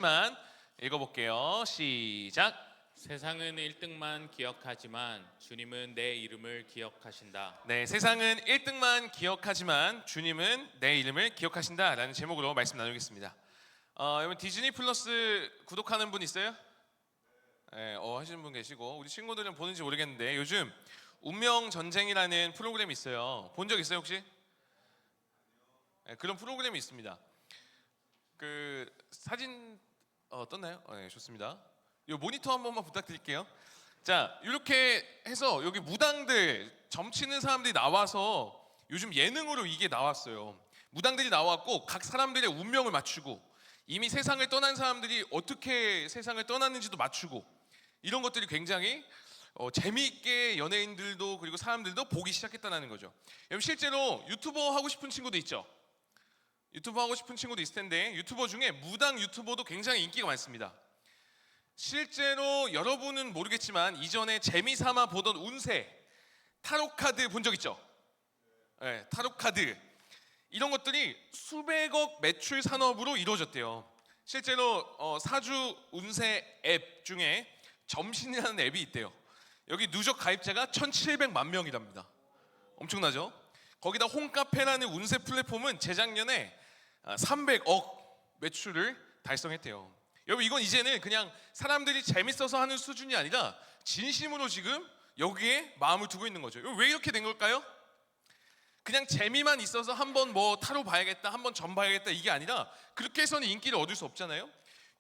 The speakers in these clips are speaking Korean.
만 읽어볼게요. 시작. 세상은 1등만 기억하지만 주님은 내 이름을 기억하신다. 네, 세상은 1등만 기억하지만 주님은 내 이름을 기억하신다라는 제목으로 말씀 나누겠습니다. 여러분 디즈니 플러스 구독하는 분 있어요? 네, 하시는 분 계시고 우리 친구들은 보는지 모르겠는데 요즘 운명 전쟁이라는 프로그램이 있어요. 본 적 있어요 혹시? 네, 그런 프로그램이 있습니다. 그 사진 떴나요? 네, 좋습니다. 이 모니터 한 번만 부탁드릴게요. 자, 이렇게 해서 여기 무당들 점치는 사람들이 나와서 요즘 예능으로 이게 나왔어요. 무당들이 나왔고 각 사람들의 운명을 맞추고 이미 세상을 떠난 사람들이 어떻게 세상을 떠났는지도 맞추고 이런 것들이 굉장히 재미있게 연예인들도 그리고 사람들도 보기 시작했다는 거죠. 여러분 실제로 유튜버 하고 싶은 친구도 있죠. 유튜버 하고 싶은 친구도 있을 텐데 유튜버 중에 무당 유튜버도 굉장히 인기가 많습니다. 실제로 여러분은 모르겠지만 이전에 재미삼아 보던 운세, 타로카드 본 적 있죠? 네, 타로카드 이런 것들이 수백억 매출 산업으로 이루어졌대요. 실제로 사주 운세 앱 중에 점신이라는 앱이 있대요. 여기 누적 가입자가 1,700만 명이랍니다. 엄청나죠? 거기다 홈카페라는 운세 플랫폼은 재작년에 300억 매출을 달성했대요. 여러분 이건 이제는 그냥 사람들이 재밌어서 하는 수준이 아니라 진심으로 지금 여기에 마음을 두고 있는 거죠. 왜 이렇게 된 걸까요? 그냥 재미만 있어서 한번 타로 봐야겠다, 한번 점 봐야겠다 이게 아니라 그렇게 해서는 인기를 얻을 수 없잖아요.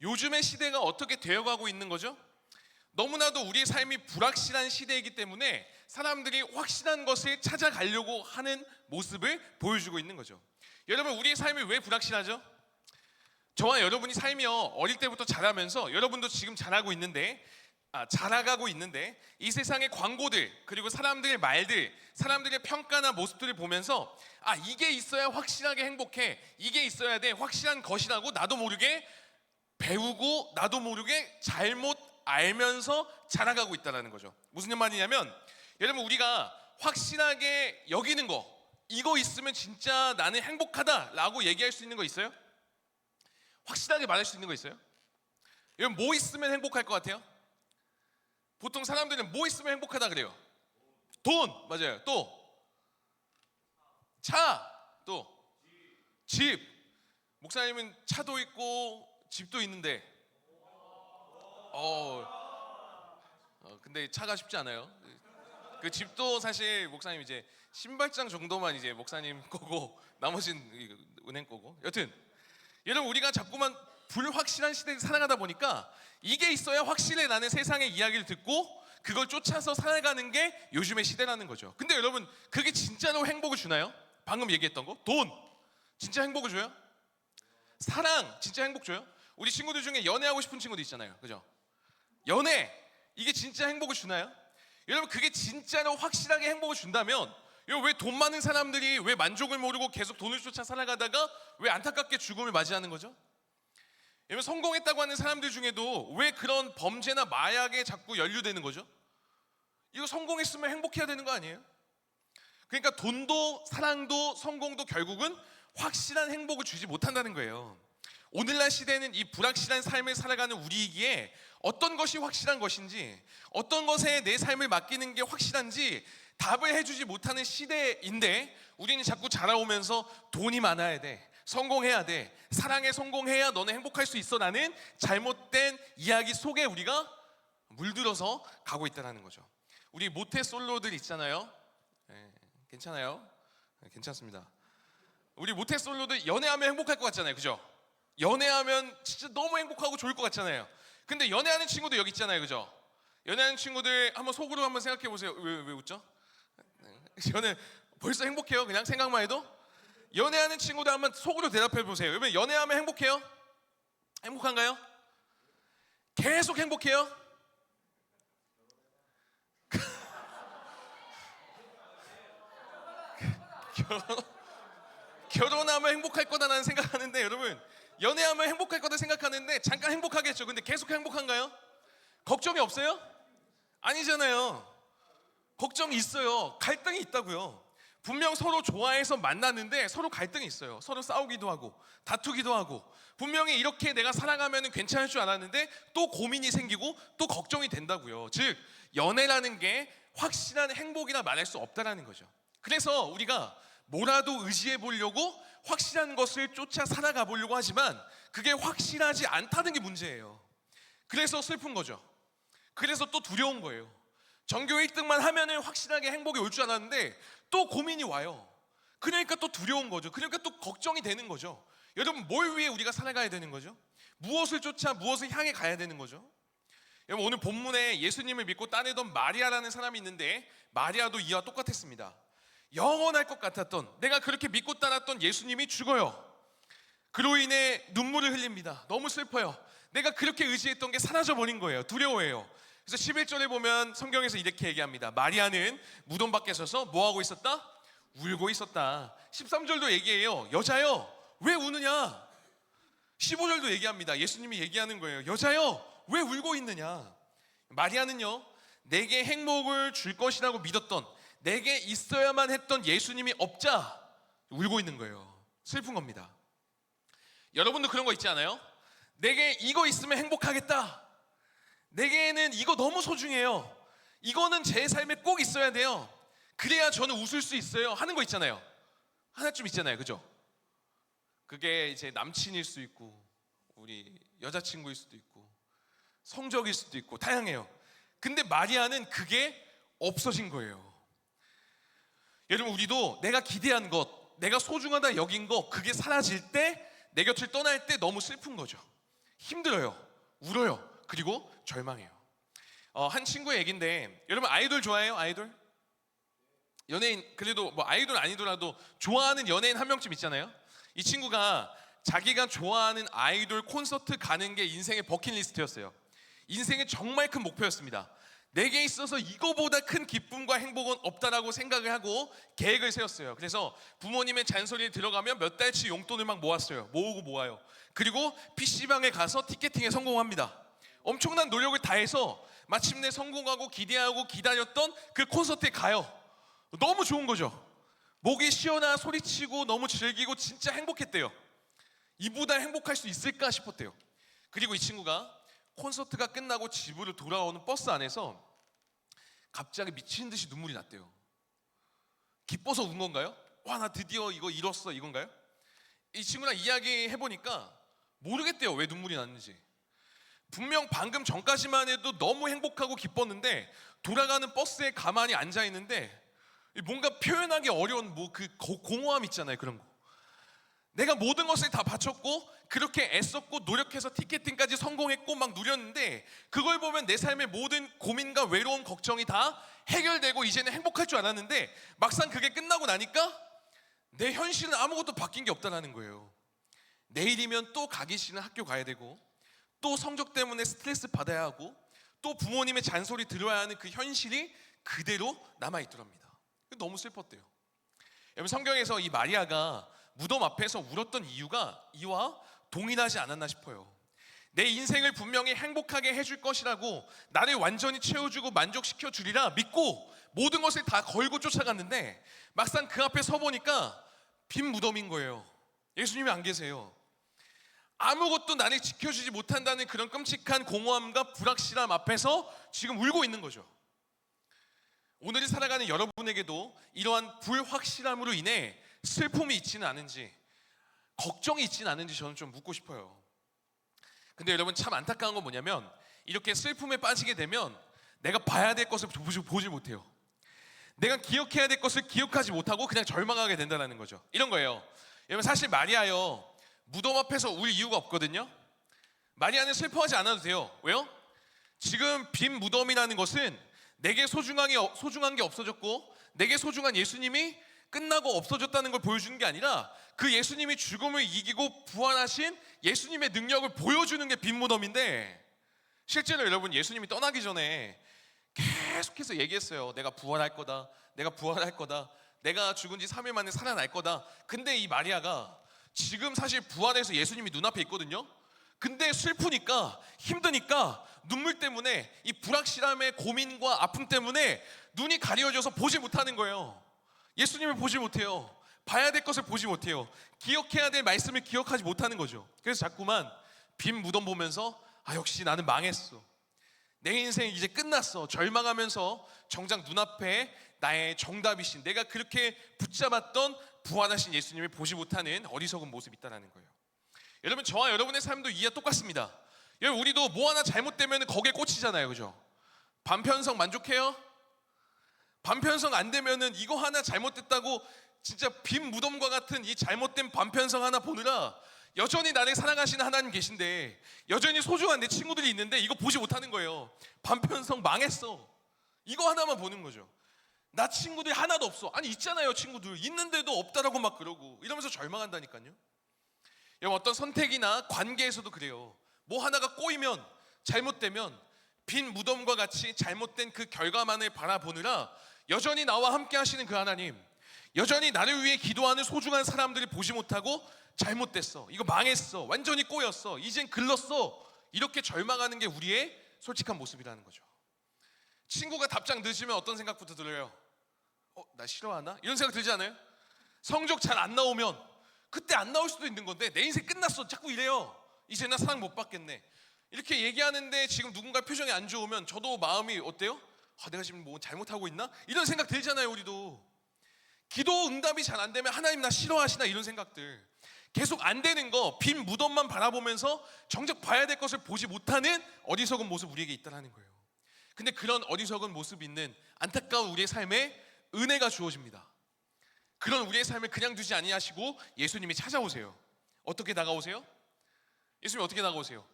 요즘의 시대가 어떻게 되어가고 있는 거죠? 너무나도 우리의 삶이 불확실한 시대이기 때문에 사람들이 확실한 것을 찾아가려고 하는 모습을 보여주고 있는 거죠. 여러분 우리의 삶이 왜 불확실하죠? 저와 여러분이 살며 어릴 때부터 자라면서 여러분도 지금 자라고 있는데 자라가고 있는데 이 세상의 광고들 그리고 사람들의 말들 사람들의 평가나 모습들을 보면서 이게 있어야 확실하게 행복해 이게 있어야 돼 확실한 것이라고 나도 모르게 배우고 나도 모르게 잘못 알면서 자라가고 있다는 거죠. 무슨 말이냐면 여러분 우리가 확실하게 여기는 거 이거 있으면 진짜 나는 행복하다라고 얘기할 수 있는 거 있어요? 확실하게 말할 수 있는 거 있어요? 여러분 뭐 있으면 행복할 것 같아요? 보통 사람들은 뭐 있으면 행복하다 그래요? 돈 맞아요. 또 차, 또 집. 목사님은 차도 있고 집도 있는데 근데 차가 쉽지 않아요. 그 집도 사실 목사님 이제 신발장 정도만 이제 목사님 거고 나머지는 은행 거고. 여튼 여러분 우리가 자꾸만 불확실한 시대에 살아가다 보니까 이게 있어야 확실해 라는 세상의 이야기를 듣고 그걸 쫓아서 살아가는 게 요즘의 시대라는 거죠. 근데 여러분 그게 진짜로 행복을 주나요? 방금 얘기했던 거 돈 진짜 행복을 줘요? 사랑 진짜 행복 줘요? 우리 친구들 중에 연애하고 싶은 친구도 있잖아요. 그죠? 연애 이게 진짜 행복을 주나요? 여러분 그게 진짜로 확실하게 행복을 준다면 왜 돈 많은 사람들이 왜 만족을 모르고 계속 돈을 쫓아 살아가다가 왜 안타깝게 죽음을 맞이하는 거죠? 여러분 성공했다고 하는 사람들 중에도 왜 그런 범죄나 마약에 자꾸 연루되는 거죠? 이거 성공했으면 행복해야 되는 거 아니에요? 그러니까 돈도 사랑도 성공도 결국은 확실한 행복을 주지 못한다는 거예요. 오늘날 시대는 이 불확실한 삶을 살아가는 우리이기에 어떤 것이 확실한 것인지 어떤 것에 내 삶을 맡기는 게 확실한지 답을 해주지 못하는 시대인데 우리는 자꾸 자라오면서 돈이 많아야 돼 성공해야 돼 사랑에 성공해야 너는 행복할 수 있어 라는 잘못된 이야기 속에 우리가 물들어서 가고 있다는 거죠. 우리 모태솔로들 있잖아요. 네, 괜찮아요? 네, 괜찮습니다. 우리 모태솔로들 연애하면 행복할 것 같잖아요. 그죠? 연애하면 진짜 너무 행복하고 좋을 것 같잖아요. 근데 연애하는 친구들 여기 있잖아요. 그죠? 연애하는 친구들 한번 속으로 한번 생각해 보세요. 왜 웃죠? 연애 벌써 행복해요? 그냥 생각만 해도? 연애하는 친구들 한번 속으로 대답해 보세요. 여러분 연애하면 행복해요? 행복한가요? 계속 행복해요? 결혼하면 행복할 거다라는 생각하는데 여러분 연애하면 행복할 거다 생각하는데 잠깐 행복하겠죠. 근데 계속 행복한가요? 걱정이 없어요? 아니잖아요. 걱정이 있어요. 갈등이 있다고요. 분명 서로 좋아해서 만났는데 서로 갈등이 있어요. 서로 싸우기도 하고 다투기도 하고, 분명히 이렇게 내가 살아가면 괜찮을 줄 알았는데 또 고민이 생기고 또 걱정이 된다고요. 즉 연애라는 게 확실한 행복이라 말할 수 없다라는 거죠. 그래서 우리가 뭐라도 의지해 보려고 확실한 것을 쫓아 살아가 보려고 하지만 그게 확실하지 않다는 게 문제예요. 그래서 슬픈 거죠. 그래서 또 두려운 거예요. 전교 1등만 하면은 확실하게 행복이 올 줄 알았는데 또 고민이 와요. 그러니까 또 두려운 거죠. 그러니까 또 걱정이 되는 거죠. 여러분, 뭘 위해 우리가 살아가야 되는 거죠? 무엇을 쫓아 무엇을 향해 가야 되는 거죠? 여러분, 오늘 본문에 예수님을 믿고 따르던 마리아라는 사람이 있는데 마리아도 이와 똑같았습니다. 영원할 것 같았던, 내가 그렇게 믿고 따랐던 예수님이 죽어요. 그로 인해 눈물을 흘립니다. 너무 슬퍼요. 내가 그렇게 의지했던 게 사라져 버린 거예요. 두려워해요. 그래서 11절에 보면 성경에서 이렇게 얘기합니다. 마리아는 무덤 밖에 서서 뭐 하고 있었다? 울고 있었다. 13절도 얘기해요. 여자여, 왜 우느냐? 15절도 얘기합니다. 예수님이 얘기하는 거예요. 여자여, 왜 울고 있느냐? 마리아는요, 내게 행복을 줄 것이라고 믿었던, 내게 있어야만 했던 예수님이 없자 울고 있는 거예요. 슬픈 겁니다. 여러분도 그런 거 있지 않아요? 내게 이거 있으면 행복하겠다. 내게는 이거 너무 소중해요. 이거는 제 삶에 꼭 있어야 돼요. 그래야 저는 웃을 수 있어요. 하는 거 있잖아요. 하나쯤 있잖아요. 그죠? 그게 이제 남친일 수 있고, 우리 여자친구일 수도 있고, 성적일 수도 있고, 다양해요. 근데 마리아는 그게 없어진 거예요. 여러분, 우리도 내가 기대한 것, 내가 소중하다 여긴 거, 그게 사라질 때, 내 곁을 떠날 때 너무 슬픈 거죠. 힘들어요. 울어요. 그리고 절망해요. 한 친구의 얘기인데, 여러분 아이돌 좋아해요? 아이돌? 연예인, 그래도 뭐 아이돌 아니더라도 좋아하는 연예인 한 명쯤 있잖아요. 이 친구가 자기가 좋아하는 아이돌 콘서트 가는 게 인생의 버킷리스트였어요. 인생의 정말 큰 목표였습니다. 내게 있어서 이거보다 큰 기쁨과 행복은 없다라고 생각을 하고 계획을 세웠어요. 그래서 부모님의 잔소리에 들어가면 몇 달치 용돈을 막 모았어요. 모으고 모아요. 그리고 PC방에 가서 티켓팅에 성공합니다. 엄청난 노력을 다해서 마침내 성공하고 기대하고 기다렸던 그 콘서트에 가요. 너무 좋은 거죠. 목이 쉬어나 소리치고 너무 즐기고 진짜 행복했대요. 이보다 행복할 수 있을까 싶었대요. 그리고 이 친구가 콘서트가 끝나고 집으로 돌아오는 버스 안에서 갑자기 미친 듯이 눈물이 났대요. 기뻐서 운 건가요? 와, 나 드디어 이거 이뤘어, 이건가요? 이 친구랑 이야기해 보니까 모르겠대요. 왜 눈물이 났는지. 분명 방금 전까지만 해도 너무 행복하고 기뻤는데 돌아가는 버스에 가만히 앉아 있는데 뭔가 표현하기 어려운 뭐 그 공허함 있잖아요. 그런 거. 내가 모든 것을 다 바쳤고 그렇게 애썼고 노력해서 티켓팅까지 성공했고 막 누렸는데 그걸 보면 내 삶의 모든 고민과 외로움, 걱정이 다 해결되고 이제는 행복할 줄 알았는데 막상 그게 끝나고 나니까 내 현실은 아무것도 바뀐 게 없다는 거예요. 내일이면 또 가기 싫은 학교 가야 되고 또 성적 때문에 스트레스 받아야 하고 또 부모님의 잔소리 들어야 하는 그 현실이 그대로 남아있더랍니다. 너무 슬펐대요. 여러분, 성경에서 이 마리아가 무덤 앞에서 울었던 이유가 이와 동일하지 않았나 싶어요. 내 인생을 분명히 행복하게 해줄 것이라고, 나를 완전히 채워주고 만족시켜 주리라 믿고 모든 것을 다 걸고 쫓아갔는데 막상 그 앞에 서보니까 빈 무덤인 거예요. 예수님이 안 계세요. 아무것도 나를 지켜주지 못한다는 그런 끔찍한 공허함과 불확실함 앞에서 지금 울고 있는 거죠. 오늘을 살아가는 여러분에게도 이러한 불확실함으로 인해 슬픔이 있지는 않은지, 걱정이 있지는 않은지 저는 좀 묻고 싶어요. 근데 여러분, 참 안타까운 건 뭐냐면 이렇게 슬픔에 빠지게 되면 내가 봐야 될 것을 보지 못해요. 내가 기억해야 될 것을 기억하지 못하고 그냥 절망하게 된다는 거죠. 이런 거예요. 여러분, 사실 마리아요, 무덤 앞에서 울 이유가 없거든요. 마리아는 슬퍼하지 않아도 돼요. 왜요? 지금 빈 무덤이라는 것은 내게 소중한 게 없어졌고 내게 소중한 예수님이 끝나고 없어졌다는 걸 보여주는 게 아니라 그 예수님이 죽음을 이기고 부활하신 예수님의 능력을 보여주는 게 빈 무덤인데, 실제로 여러분, 예수님이 떠나기 전에 계속해서 얘기했어요. 내가 부활할 거다. 내가 부활할 거다. 내가 죽은 지 3일 만에 살아날 거다. 근데 이 마리아가 지금 사실 부활해서 예수님이 눈앞에 있거든요. 근데 슬프니까, 힘드니까, 눈물 때문에, 이 불확실함의 고민과 아픔 때문에 눈이 가려져서 보지 못하는 거예요. 예수님을 보지 못해요. 봐야 될 것을 보지 못해요. 기억해야 될 말씀을 기억하지 못하는 거죠. 그래서 자꾸만 빈 무덤 보면서 역시 나는 망했어. 내 인생 이제 끝났어. 절망하면서 정작 눈앞에 나의 정답이신, 내가 그렇게 붙잡았던 부활하신 예수님을 보지 못하는 어리석은 모습이 있다는 거예요. 여러분, 저와 여러분의 삶도 이와 똑같습니다. 여러분, 우리도 뭐 하나 잘못되면 거기에 꽂히잖아요, 그죠? 반편성 만족해요? 반편성 안 되면은 이거 하나 잘못됐다고 진짜 빈 무덤과 같은 이 잘못된 반편성 하나 보느라 여전히 나를 사랑하시는 하나님 계신데, 여전히 소중한 내 친구들이 있는데 이거 보지 못하는 거예요. 반편성 망했어. 이거 하나만 보는 거죠. 나 친구들이 하나도 없어. 아니 있잖아요, 친구들 있는데도 없다라고 막 그러고 이러면서 절망한다니까요. 여러분, 어떤 선택이나 관계에서도 그래요. 뭐 하나가 꼬이면, 잘못되면 빈 무덤과 같이 잘못된 그 결과만을 바라보느라 여전히 나와 함께 하시는 그 하나님, 여전히 나를 위해 기도하는 소중한 사람들을 보지 못하고 잘못됐어, 이거 망했어, 완전히 꼬였어, 이젠 글렀어, 이렇게 절망하는 게 우리의 솔직한 모습이라는 거죠. 친구가 답장 늦으면 어떤 생각부터 들어요? 나 싫어하나? 이런 생각 들지 않아요? 성적 잘 안 나오면 그때 안 나올 수도 있는 건데 내 인생 끝났어, 자꾸 이래요. 이제 나 사랑 못 받겠네, 이렇게 얘기하는데 지금 누군가 표정이 안 좋으면 저도 마음이 어때요? 내가 지금 뭐 잘못하고 있나? 이런 생각 들잖아요. 우리도 기도 응답이 잘 안 되면 하나님 나 싫어하시나, 이런 생각들. 계속 안 되는 거, 빈 무덤만 바라보면서 정작 봐야 될 것을 보지 못하는 어리석은 모습 우리에게 있다는 거예요. 근데 그런 어리석은 모습 있는 안타까운 우리의 삶에 은혜가 주어집니다. 그런 우리의 삶을 그냥 두지 아니하시고 예수님이 찾아오세요. 어떻게 다가오세요? 예수님이 어떻게 다가오세요?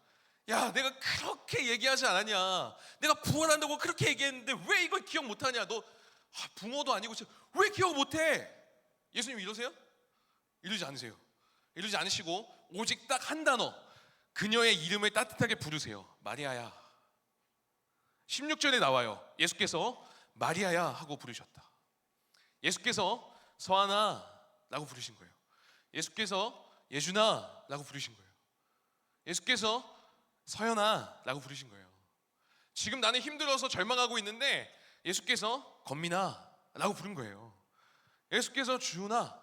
야, 내가 그렇게 얘기하지 않았냐? 내가 부활한다고 그렇게 얘기했는데 왜 이걸 기억 못하냐? 너 붕어도 아니고 왜 기억 못해? 예수님 이러세요? 이러지 않으세요. 이러지 않으시고 오직 딱 한 단어, 그녀의 이름을 따뜻하게 부르세요. 마리아야. 16절에 나와요. 예수께서 마리아야 하고 부르셨다. 예수께서 서하나 라고 부르신 거예요. 예수께서 예준아 라고 부르신 거예요. 예수께서 서연아 라고 부르신 거예요. 지금 나는 힘들어서 절망하고 있는데 예수께서 건민아 라고 부른 거예요. 예수께서 주은아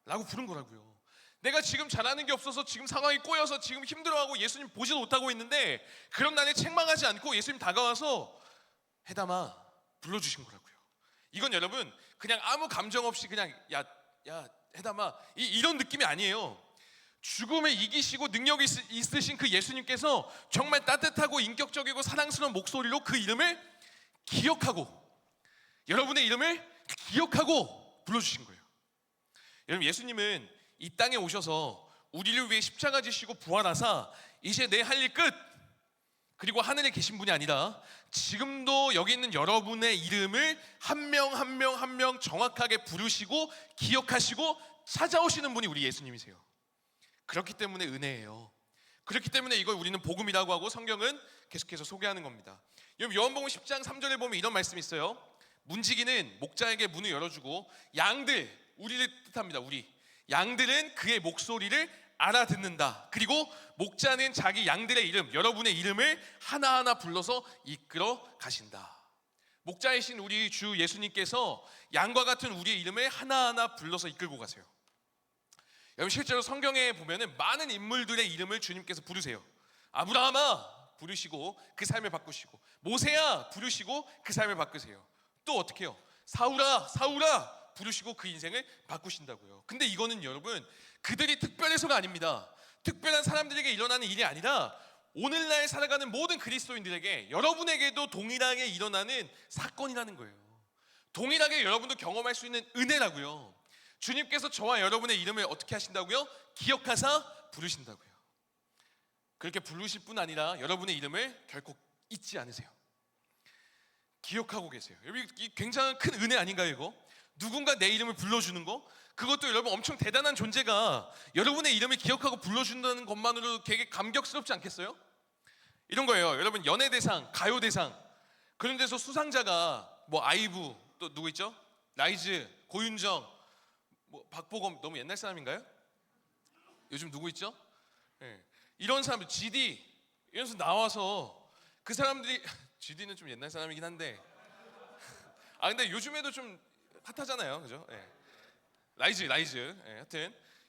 라고 부른 거라고요. 내가 지금 잘하는 게 없어서 지금 상황이 꼬여서 지금 힘들어하고 예수님 보지도 못하고 있는데, 그런 나를 책망하지 않고 예수님 다가와서 해담아 불러주신 거라고요. 이건 여러분 그냥 아무 감정 없이 그냥 야 해담아 이런 느낌이 아니에요. 죽음을 이기시고 능력이 있으신 그 예수님께서 정말 따뜻하고 인격적이고 사랑스러운 목소리로 그 이름을 기억하고, 여러분의 이름을 기억하고 불러주신 거예요. 여러분, 예수님은 이 땅에 오셔서 우리를 위해 십자가 지시고 부활하사 이제 내 할 일 끝, 그리고 하늘에 계신 분이 아니라 지금도 여기 있는 여러분의 이름을 한 명 한 명 한 명 정확하게 부르시고 기억하시고 찾아오시는 분이 우리 예수님이세요. 그렇기 때문에 은혜예요. 그렇기 때문에 이걸 우리는 복음이라고 하고 성경은 계속해서 소개하는 겁니다. 여러분, 요한복음 10장 3절에 보면 이런 말씀이 있어요. 문지기는 목자에게 문을 열어주고 양들, 우리를 뜻합니다. 우리 양들은 그의 목소리를 알아듣는다. 그리고 목자는 자기 양들의 이름, 여러분의 이름을 하나하나 불러서 이끌어 가신다. 목자이신 우리 주 예수님께서 양과 같은 우리의 이름을 하나하나 불러서 이끌고 가세요. 여러분, 실제로 성경에 보면은 많은 인물들의 이름을 주님께서 부르세요. 아브라함아 부르시고 그 삶을 바꾸시고, 모세야 부르시고 그 삶을 바꾸세요. 또 어떻게 해요? 사울아 사울아 부르시고 그 인생을 바꾸신다고요. 근데 이거는 여러분 그들이 특별해서가 아닙니다. 특별한 사람들에게 일어나는 일이 아니라 오늘날 살아가는 모든 그리스도인들에게, 여러분에게도 동일하게 일어나는 사건이라는 거예요. 동일하게 여러분도 경험할 수 있는 은혜라고요. 주님께서 저와 여러분의 이름을 어떻게 하신다고요? 기억하사 부르신다고요. 그렇게 부르실 뿐 아니라 여러분의 이름을 결코 잊지 않으세요. 기억하고 계세요. 여러분, 이 굉장한 큰 은혜 아닌가요 이거? 누군가 내 이름을 불러주는 거, 그것도 여러분 엄청 대단한 존재가 여러분의 이름을 기억하고 불러준다는 것만으로 되게 감격스럽지 않겠어요? 이런 거예요. 여러분, 연예대상, 가요대상 그런 데서 수상자가 뭐 아이브, 또 누구 있죠? 라이즈, 고윤정, 뭐 박보검, 너무 옛날 사람인가요? 요즘 누구 있죠? 네. 이런 사람들, GD 이런 데서 나와서 그 사람들이 GD는 좀 옛날 사람이긴 한데 근데 요즘에도 좀 핫하잖아요, 그죠? 네. 라이즈.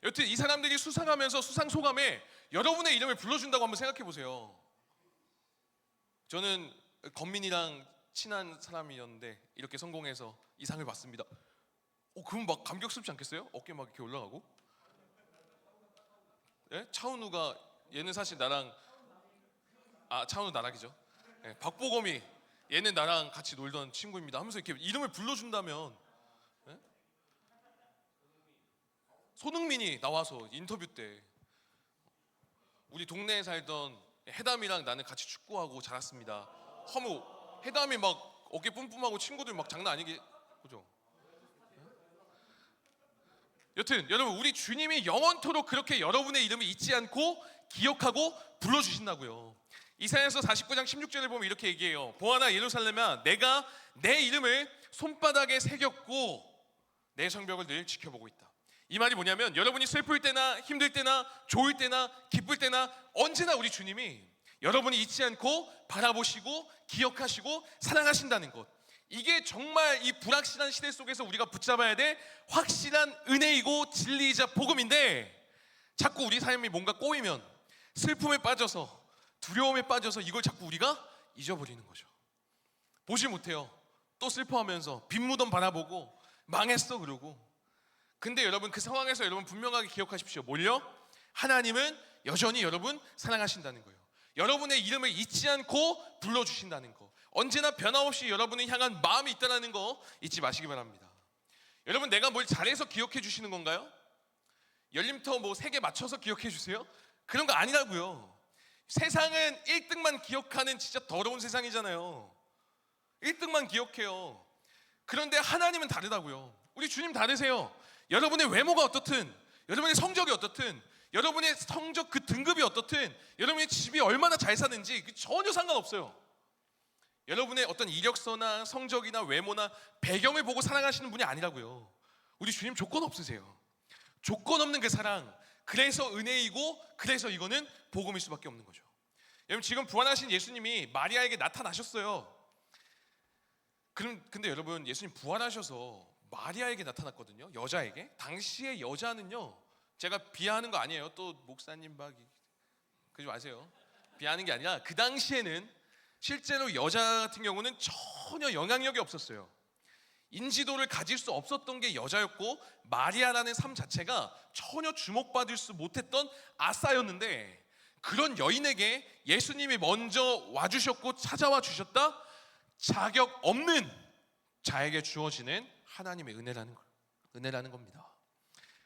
여튼 이 사람들이 수상하면서 수상 소감에 여러분의 이름을 불러준다고 한번 생각해 보세요. 저는 건민이랑 친한 사람이었는데 이렇게 성공해서 이 상을 받습니다. 그럼 막 감격스럽지 않겠어요? 어깨 막 이렇게 올라가고. 예? 차은우가 얘는 사실 나랑 차은우 나락이죠. 예, 박보검이 얘는 나랑 같이 놀던 친구입니다 하면서 이렇게 이름을 불러준다면, 예? 손흥민이 나와서 인터뷰 때 우리 동네에 살던 해담이랑 나는 같이 축구하고 자랐습니다 하면 해담이 막 어깨 뿜뿜하고 친구들 막 장난 아니게, 그죠? 여튼 여러분, 우리 주님이 영원토록 그렇게 여러분의 이름을 잊지 않고 기억하고 불러주신다고요. 이사야서 49장 16절을 보면 이렇게 얘기해요. 보아나 예루살렘아, 내가 내 이름을 손바닥에 새겼고 내 성벽을 늘 지켜보고 있다. 이 말이 뭐냐면, 여러분이 슬플 때나 힘들 때나 좋을 때나 기쁠 때나 언제나 우리 주님이 여러분이 잊지 않고 바라보시고 기억하시고 사랑하신다는 것, 이게 정말 이 불확실한 시대 속에서 우리가 붙잡아야 될 확실한 은혜이고 진리이자 복음인데, 자꾸 우리 삶이 뭔가 꼬이면 슬픔에 빠져서 두려움에 빠져서 이걸 자꾸 우리가 잊어버리는 거죠. 보지 못해요. 또 슬퍼하면서 빈 무덤 바라보고 망했어 그러고. 근데 여러분, 그 상황에서 여러분 분명하게 기억하십시오. 뭘요? 하나님은 여전히 여러분 사랑하신다는 거예요. 여러분의 이름을 잊지 않고 불러주신다는 거, 언제나 변함없이 여러분을 향한 마음이 있다는 거 잊지 마시기 바랍니다. 여러분, 내가 뭘 잘해서 기억해 주시는 건가요? 열림터 뭐 3개 맞춰서 기억해 주세요? 그런 거 아니라고요. 세상은 1등만 기억하는 진짜 더러운 세상이잖아요. 1등만 기억해요. 그런데 하나님은 다르다고요. 우리 주님 다르세요. 여러분의 외모가 어떻든, 여러분의 성적이 어떻든, 여러분의 성적 그 등급이 어떻든, 여러분의 집이 얼마나 잘 사는지 전혀 상관없어요. 여러분의 어떤 이력서나 성적이나 외모나 배경을 보고 사랑하시는 분이 아니라고요. 우리 주님 조건 없으세요. 조건 없는 그 사랑, 그래서 은혜이고 그래서 이거는 복음일 수밖에 없는 거죠. 여러분, 지금 부활하신 예수님이 마리아에게 나타나셨어요. 근데 여러분, 예수님 부활하셔서 마리아에게 나타났거든요. 여자에게. 당시의 여자는요, 제가 비하하는 거 아니에요. 또 목사님 막 그러지 마세요. 비하하는 게 아니라 그 당시에는 실제로 여자 같은 경우는 전혀 영향력이 없었어요. 인지도를 가질 수 없었던 게 여자였고, 마리아라는 삶 자체가 전혀 주목받을 수 못했던 아싸였는데, 그런 여인에게 예수님이 먼저 와주셨고 찾아와 주셨다? 자격 없는 자에게 주어지는 하나님의 은혜라는 겁니다.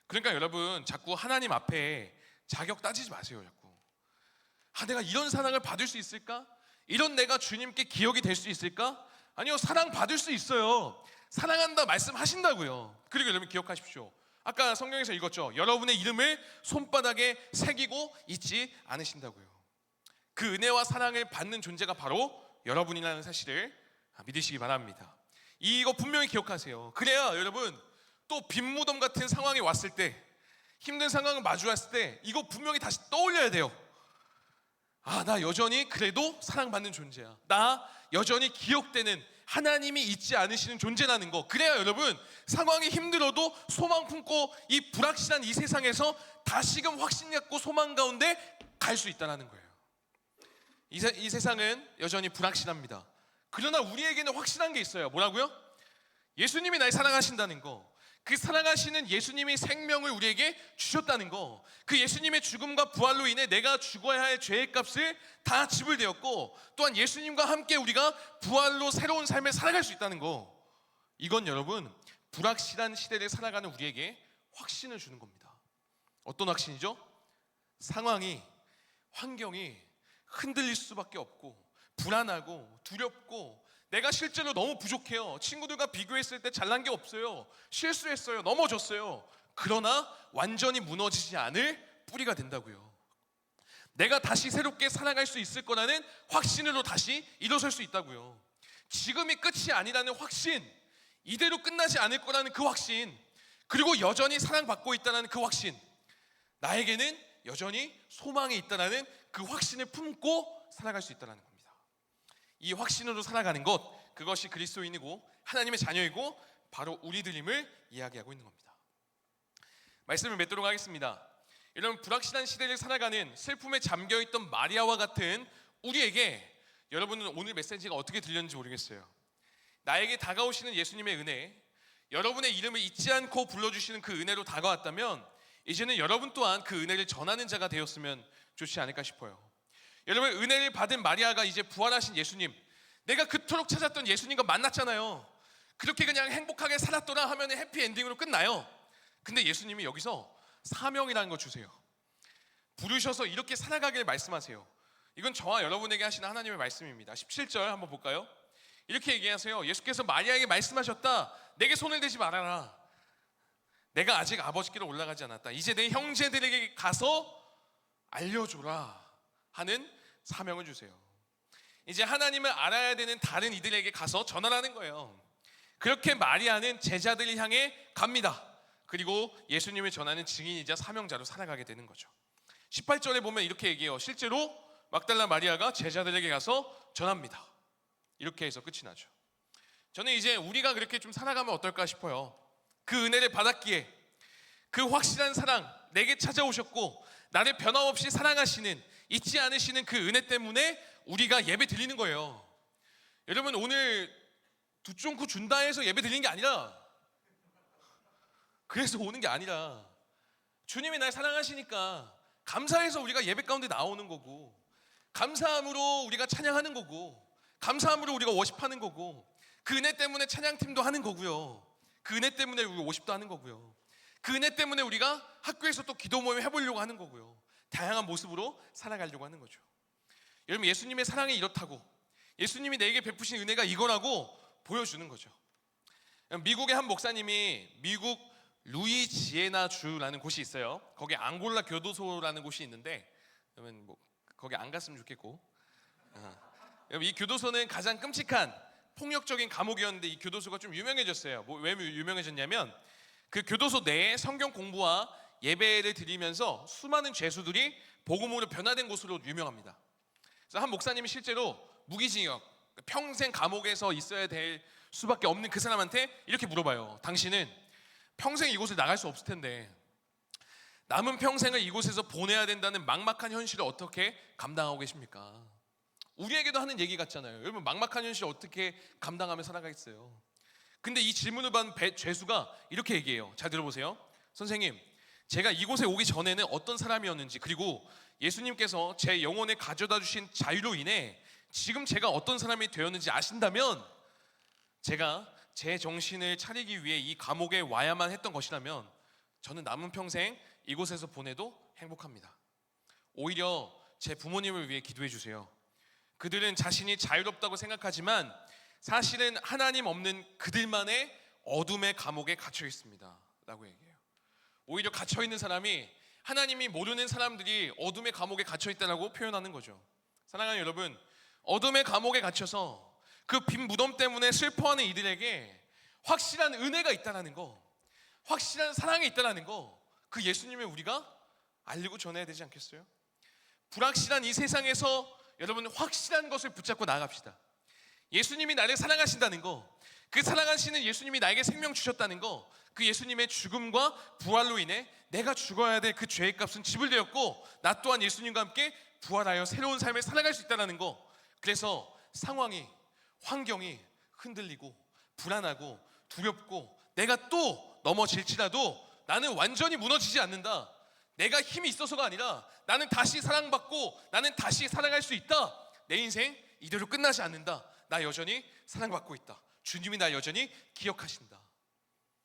그러니까 여러분, 자꾸 하나님 앞에 자격 따지지 마세요. 자꾸 내가 이런 사랑을 받을 수 있을까? 이런 내가 주님께 기억이 될 수 있을까? 아니요, 사랑 받을 수 있어요. 사랑한다 말씀하신다고요. 그리고 여러분 기억하십시오. 아까 성경에서 읽었죠. 여러분의 이름을 손바닥에 새기고 잊지 않으신다고요. 그 은혜와 사랑을 받는 존재가 바로 여러분이라는 사실을 믿으시기 바랍니다. 이거 분명히 기억하세요. 그래야 여러분, 또 빈무덤 같은 상황이 왔을 때, 힘든 상황을 마주했을 때 이거 분명히 다시 떠올려야 돼요. 나 여전히 그래도 사랑받는 존재야. 나 여전히 기억되는, 하나님이 잊지 않으시는 존재라는 거. 그래야 여러분, 상황이 힘들어도 소망 품고 이 불확실한 이 세상에서 다시금 확신 갖고 소망 가운데 갈 수 있다는 거예요. 이 세상은 여전히 불확실합니다. 그러나 우리에게는 확실한 게 있어요. 뭐라고요? 예수님이 날 사랑하신다는 거. 그 사랑하시는 예수님이 생명을 우리에게 주셨다는 거. 그 예수님의 죽음과 부활로 인해 내가 죽어야 할 죄의 값을 다 지불되었고, 또한 예수님과 함께 우리가 부활로 새로운 삶을 살아갈 수 있다는 거. 이건 여러분, 불확실한 시대를 살아가는 우리에게 확신을 주는 겁니다. 어떤 확신이죠? 상황이, 환경이 흔들릴 수밖에 없고, 불안하고 두렵고, 내가 실제로 너무 부족해요. 친구들과 비교했을 때 잘난 게 없어요. 실수했어요. 넘어졌어요. 그러나 완전히 무너지지 않을 뿌리가 된다고요. 내가 다시 새롭게 살아갈 수 있을 거라는 확신으로 다시 일어설 수 있다고요. 지금이 끝이 아니라는 확신, 이대로 끝나지 않을 거라는 그 확신, 그리고 여전히 사랑받고 있다는 그 확신, 나에게는 여전히 소망이 있다는 그 확신을 품고 살아갈 수 있다는 겁니다. 이 확신으로 살아가는 것, 그것이 그리스도인이고 하나님의 자녀이고 바로 우리들임을 이야기하고 있는 겁니다. 말씀을 맺도록 하겠습니다. 여러분, 불확실한 시대를 살아가는 슬픔에 잠겨있던 마리아와 같은 우리에게 여러분은 오늘 메시지가 어떻게 들렸는지 모르겠어요. 나에게 다가오시는 예수님의 은혜, 여러분의 이름을 잊지 않고 불러주시는 그 은혜로 다가왔다면 이제는 여러분 또한 그 은혜를 전하는 자가 되었으면 좋지 않을까 싶어요. 여러분, 은혜를 받은 마리아가 이제 부활하신 예수님, 내가 그토록 찾았던 예수님과 만났잖아요. 그렇게 그냥 행복하게 살았더라 하면 해피엔딩으로 끝나요. 근데 예수님이 여기서 사명이라는 거 주세요. 부르셔서 이렇게 살아가길 말씀하세요. 이건 저와 여러분에게 하시는 하나님의 말씀입니다. 17절 한번 볼까요? 이렇게 얘기하세요. 예수께서 마리아에게 말씀하셨다. 내게 손을 대지 말아라. 내가 아직 아버지께로 올라가지 않았다. 이제 내 형제들에게 가서 알려줘라 하는 사명을 주세요. 이제 하나님을 알아야 되는 다른 이들에게 가서 전하라는 거예요. 그렇게 마리아는 제자들을 향해 갑니다. 그리고 예수님을 전하는 증인이자 사명자로 살아가게 되는 거죠. 18절에 보면 이렇게 얘기해요. 실제로 막달라 마리아가 제자들에게 가서 전합니다. 이렇게 해서 끝이 나죠. 저는 이제 우리가 그렇게 좀 살아가면 어떨까 싶어요. 그 은혜를 받았기에 그 확실한 사랑 내게 찾아오셨고 나를 변함없이 사랑하시는, 잊지 않으시는 그 은혜 때문에 우리가 예배 드리는 거예요. 여러분, 오늘 두 쫑쿠 준다 해서 예배 드리는 게 아니라, 그래서 오는 게 아니라 주님이 날 사랑하시니까 감사해서 우리가 예배 가운데 나오는 거고, 감사함으로 우리가 찬양하는 거고, 감사함으로 우리가 워십하는 거고, 그 은혜 때문에 찬양팀도 하는 거고요. 그 은혜 때문에 우리 워십도 하는 거고요. 그 은혜 때문에 우리가 학교에서 또 기도 모임 해보려고 하는 거고요. 다양한 모습으로 살아가려고 하는 거죠. 여러분, 예수님의 사랑이 이렇다고, 예수님이 내게 베푸신 은혜가 이거라고 보여주는 거죠. 미국의 한 목사님이 미국 루이지애나 주라는 곳이 있어요. 거기 앙골라 교도소라는 곳이 있는데, 여러분 뭐 거기 안 갔으면 좋겠고, 여러분 이 교도소는 가장 끔찍한 폭력적인 감옥이었는데 이 교도소가 좀 유명해졌어요. 왜 유명해졌냐면 그 교도소 내에 성경 공부와 예배를 드리면서 수많은 죄수들이 복음으로 변화된 곳으로 유명합니다. 그래서 한 목사님이 실제로 무기징역, 평생 감옥에서 있어야 될 수밖에 없는 그 사람한테 이렇게 물어봐요. 당신은 평생 이곳을 나갈 수 없을 텐데 남은 평생을 이곳에서 보내야 된다는 막막한 현실을 어떻게 감당하고 계십니까? 우리에게도 하는 얘기 같잖아요. 여러분, 막막한 현실을 어떻게 감당하며 살아가겠어요? 근데 이 질문을 받은 죄수가 이렇게 얘기해요. 잘 들어보세요. 선생님, 제가 이곳에 오기 전에는 어떤 사람이었는지, 그리고 예수님께서 제 영혼에 가져다 주신 자유로 인해 지금 제가 어떤 사람이 되었는지 아신다면, 제가 제 정신을 차리기 위해 이 감옥에 와야만 했던 것이라면 저는 남은 평생 이곳에서 보내도 행복합니다. 오히려 제 부모님을 위해 기도해 주세요. 그들은 자신이 자유롭다고 생각하지만 사실은 하나님 없는 그들만의 어둠의 감옥에 갇혀 있습니다 라고 얘기해요. 오히려 갇혀 있는 사람이, 하나님이 모르는 사람들이 어둠의 감옥에 갇혀 있다라고 표현하는 거죠. 사랑하는 여러분, 어둠의 감옥에 갇혀서 그 빈 무덤 때문에 슬퍼하는 이들에게 확실한 은혜가 있다는 거, 확실한 사랑이 있다는 거, 그 예수님을 우리가 알리고 전해야 되지 않겠어요? 불확실한 이 세상에서 여러분, 확실한 것을 붙잡고 나아갑시다. 예수님이 나를 사랑하신다는 거, 그 사랑하시는 예수님이 나에게 생명 주셨다는 거, 그 예수님의 죽음과 부활로 인해 내가 죽어야 될 그 죄의 값은 지불되었고 나 또한 예수님과 함께 부활하여 새로운 삶을 살아갈 수 있다는 거. 그래서 상황이, 환경이 흔들리고 불안하고 두렵고 내가 또 넘어질지라도 나는 완전히 무너지지 않는다. 내가 힘이 있어서가 아니라 나는 다시 사랑받고 나는 다시 살아갈 수 있다. 내 인생 이대로 끝나지 않는다. 나 여전히 사랑받고 있다. 주님이 날 여전히 기억하신다.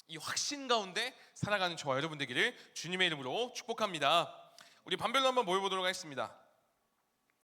이 확신 가운데 살아가는 저와 여러분 되기를 주님의 이름으로 축복합니다. 우리 반별로 한번 모여보도록 하겠습니다.